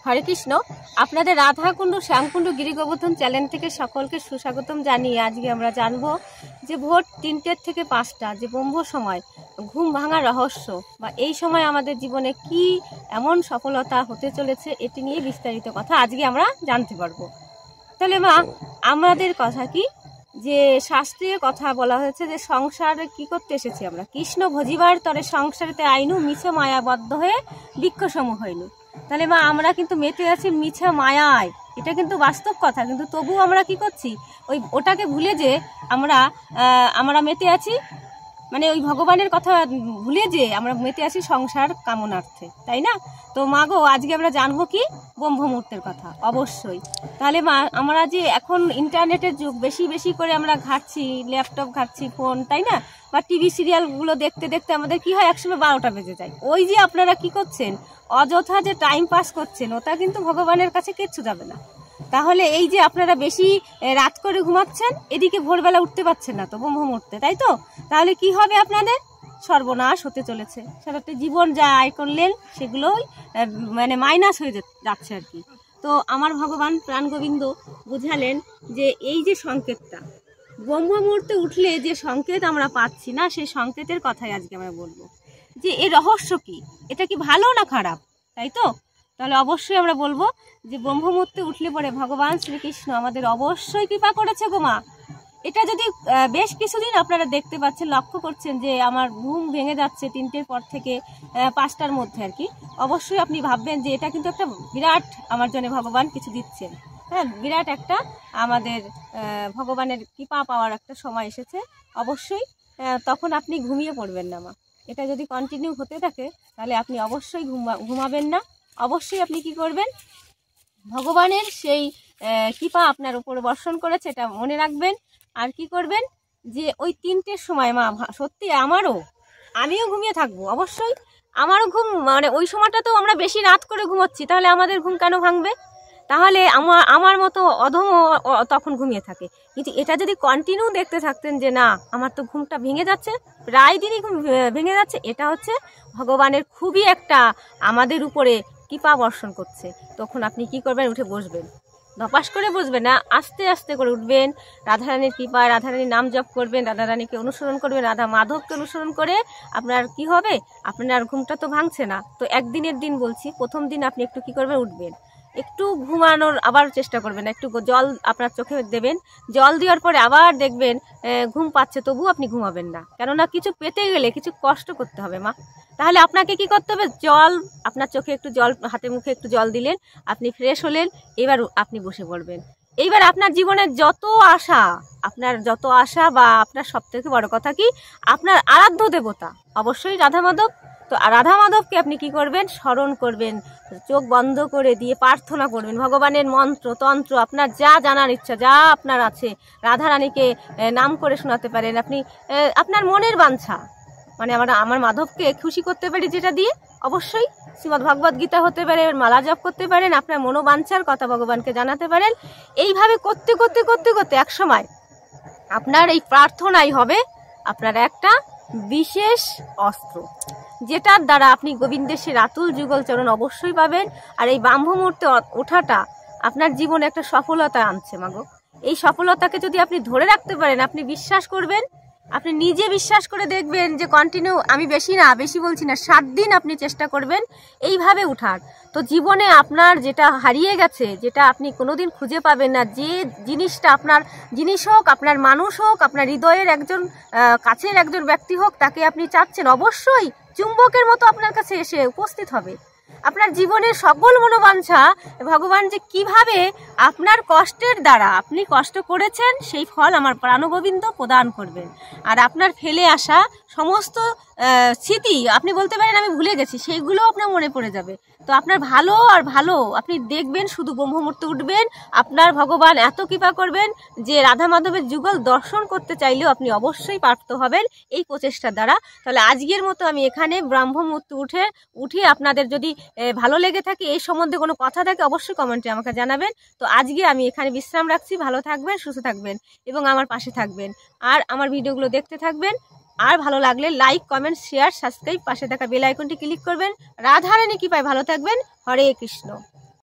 হরে কৃষ্ণ। আপনাদের রাধাকুণ্ড শ্যামকুণ্ড গিরিগোবর্ধন চ্যানেল থেকে সকলকে সুস্বাগতম জানিয়ে আজকে আমরা জানবো যে ভোর 3টে থেকে 5টা যে ব্রহ্ম সময় ঘুম ভাঙার রহস্য বা এই সময় আমাদের জীবনে কি এমন সফলতা হতে চলেছে এটি নিয়ে বিস্তারিত কথা আজকে আমরা জানতে পারবো। তাহলে মা, আমাদের কথা কি যে শাস্ত্রীয় কথা বলা হয়েছে যে সংসারে কি করতে এসেছি আমরা, কৃষ্ণ ভজিবার তরে সংসারেতে আইনু মিছে মায়াবদ্ধ হয়ে বৃক্ষসম হইনু। তাহলে মা, আমরা কিন্তু মেতে আছি মিছা মায়ায়, এটা কিন্তু বাস্তব কথা, কিন্তু তবু আমরা কি করছি ওটাকে ভুলে যে আমরা মেতে আছি, মানে ওই ভগবানের কথা ভুলে যে আমরা মেতে আছি সংসার কামনার্থে, তাই না? তো মা গো, আজকে আমরা জানবো কি ব্রহ্ম মুহূর্তের কথা অবশ্যই। তাহলে মা, আমরা যে এখন ইন্টারনেটের যুগ, বেশি বেশি করে আমরা ঘাটছি, ল্যাপটপ ঘাটছি, ফোন, তাই না? বা টিভি সিরিয়ালগুলো দেখতে দেখতে আমাদের কি হয়, একসময় 12টা বেজে যায়। ওই যে আপনারা কি করছেন, অযথা যে টাইম পাস করছেন, ওটা কিন্তু ভগবানের কাছে কিচ্ছু যাবে না। তাহলে এই যে আপনারা বেশি রাত করে ঘুমাচ্ছেন, এদিকে ভোরবেলা উঠতে পারছেন না তো ব্রহ্ম মুহূর্তে, তাই তো? তাহলে কি হবে, আপনাদের সর্বনাশ হতে চলেছে। সারাটা জীবন যা আয় করলেন সেগুলোই মানে মাইনাস হয়ে যাচ্ছে আর কি। তো আমার ভগবান প্রাণ গোবিন্দ বুঝালেন যে এই যে সংকেতটা, ব্রহ্ম মুহূর্তে উঠলে যে সংকেত আমরা পাচ্ছি না, সেই সংকেতের কথাই আজকে আমরা বলবো যে এর রহস্য কি, এটা কি ভালো না খারাপ, তাই তো? তাহলে অবশ্যই আমরা বলবো যে ব্রহ্ম মুহূর্তে উঠলে পরে ভগবান শ্রীকৃষ্ণ আমাদের অবশ্যই কৃপা করেছে গো মা। এটা যদি বেশ কিছুদিন আপনারা দেখতে পাচ্ছেন, লক্ষ্য করছেন যে আমার ঘুম ভেঙে যাচ্ছে 3টের পর থেকে 5টার মধ্যে আর কি, অবশ্যই আপনি ভাববেন যে এটা কিন্তু একটা বিরাট আমার জন্য ভগবান কিছু দিচ্ছেন। হ্যাঁ, বিরাট একটা আমাদের ভগবানের কৃপা পাওয়ার একটা সময় এসেছে। অবশ্যই তখন আপনি ঘুমিয়ে পড়বেন না মা। এটা যদি কন্টিনিউ হতে থাকে তাহলে আপনি অবশ্যই ঘুমাবেন না। অবশ্যই আপনি কি করবেন, ভগবানের সেই কৃপা আপনার উপরে বর্ষণ করেছে এটা মনে রাখবেন। আর কি করবেন যে ওই 3টের সময় মা, সত্যি আমিও ঘুমিয়ে থাকবো, অবশ্যই আমারও ঘুম, মানে ওই সময়টা তো আমরা বেশি রাত করে ঘুমোচ্ছি, তাহলে আমাদের ঘুম কেন ভাঙবে? তাহলে আমার মতো অধম তখন ঘুমিয়ে থাকে। কিন্তু এটা যদি কন্টিনিউ দেখতে থাকতেন যে না, আমার তো ঘুমটা ভেঙে যাচ্ছে, প্রায় দিনই ঘুম ভেঙে যাচ্ছে, এটা হচ্ছে ভগবানের খুবই একটা আমাদের উপরে কৃপা বর্ষণ করছে। তখন আপনি কি করবেন, উঠে বসবেন, ধপাস করে বসবেন না, আস্তে আস্তে করে উঠবেন, রাধারানীর কৃপায় রাধারানীর নাম জপ করবেন, রাধারানীকে অনুসরণ করবেন, রাধা মাধবকে অনুসরণ করে আপনার কি হবে, আপনার ঘুমটা তো ভাঙছে না। তো একদিনের দিন বলছি, প্রথম দিন আপনি একটু কি করবেন, উঠবেন, একটু ঘুমানোর আবার চেষ্টা করবেন, একটু জল আপনার চোখে দেবেন, জল দেওয়ার পরে আবার দেখবেন ঘুম পাচ্ছে, তবুও আপনি ঘুমাবেন না, কেননা কিছু পেতে গেলে কিছু কষ্ট করতে হবে মা। তাহলে আপনাকে কি করতে হবে, জল আপনার চোখে একটু জল, হাতে মুখে একটু জল দিলেন, আপনি ফ্রেশ হলেন, এবার আপনি বসে পড়বেন। এইবার আপনার জীবনের যত আশা বা আপনার সব থেকে বড় কথা কি, আপনার আরাধ্য দেবতা অবশ্যই রাধা মাধব। তো রাধা মাধবকে আপনি কি করবেন, স্মরণ করবেন, চোখ বন্ধ করে দিয়ে প্রার্থনা করবেন, ভগবানের মন্ত্র তন্ত্র আপনার যা জানার ইচ্ছা, যা আপনার আছে, রাধারানীকে নাম করে শোনাতে পারেন আপনি, আপনার মনের বাঞ্ছা, মানে আমার মাধবকে খুশি করতে পারি যেটা দিয়ে, অবশ্যই শ্রীমদ্ ভগবদ গীতা হতে পারে, মালা জপ করতে পারেন, আপনার মনোবাঞ্ছার কথা ভগবানকে জানাতে পারেন। এইভাবে করতে করতে করতে করতে এক সময় আপনার এই প্রার্থনাই হবে আপনার একটা বিশেষ অস্ত্র, যেটার দ্বারা আপনি গোবিন্দের সে রাতুল যুগল চরণ অবশ্যই পাবেন। আর এই ব্রহ্ম মুহূর্তে ওঠাটা আপনার জীবনে একটা সফলতা আনছে মাগো। এই সফলতাকে যদি আপনি ধরে রাখতে পারেন, আপনি বিশ্বাস করবেন, আপনি নিজে বিশ্বাস করে দেখবেন যে কন্টিনিউ, আমি বেশি বলছি না, 7 দিন আপনি চেষ্টা করবেন এইভাবে উঠার। তো জীবনে আপনার যেটা হারিয়ে গেছে, যেটা আপনি কোনোদিন খুঁজে পাবেন না, যে জিনিসটা আপনার জিনিস হোক, আপনার মানুষ হোক, আপনার হৃদয়ের একজন কাছের একজন ব্যক্তি হোক, তাকে আপনি চাচ্ছেন, অবশ্যই চুম্বকের মতো আপনার কাছে এসে উপস্থিত হবে। আপনার জীবনের সকল মনোবাঞ্ছা ভগবান যে কিভাবে আপনার কষ্টের দ্বারা, আপনি কষ্ট করেছেন সেই ফল আমার প্রাণগোবিন্দ প্রদান করবেন। আর আপনার ফেলে আসা সমস্ত স্মৃতি আপনি বলতে পারেন আমি ভুলে গেছি, সেইগুলো আপনার মনে পড়ে যাবে। তো আপনার ভালো আপনি দেখবেন, শুধু ব্রহ্ম মুহূর্তে উঠবেন, আপনার ভগবান এত কৃপা করবেন যে রাধা মাধবের যুগল দর্শন করতে চাইলেও আপনি অবশ্যই প্রাপ্ত হবেন এই প্রচেষ্টার দ্বারা। তাহলে আজকের মতো আমি এখানে ব্রহ্ম মুহূর্তে উঠে আপনাদের যদি ভালো লেগে থাকে, এই সম্বন্ধে কোনো কথা থাকে, অবশ্যই কমেন্টে আমাকে জানাবেন। তো আজকে আমি এখানে বিশ্রাম রাখছি, ভালো থাকবেন, সুস্থ থাকবেন এবং আমার পাশে থাকবেন, আর আমার ভিডিওগুলো দেখতে থাকবেন। আর ভালো লাগলে লাইক, কমেন্ট, শেয়ার, সাবস্ক্রাইব, পাশে থাকা বেল আইকনটি ক্লিক করবেন। রাধারানী কৃপায় ভালো থাকবেন। হরে কৃষ্ণ।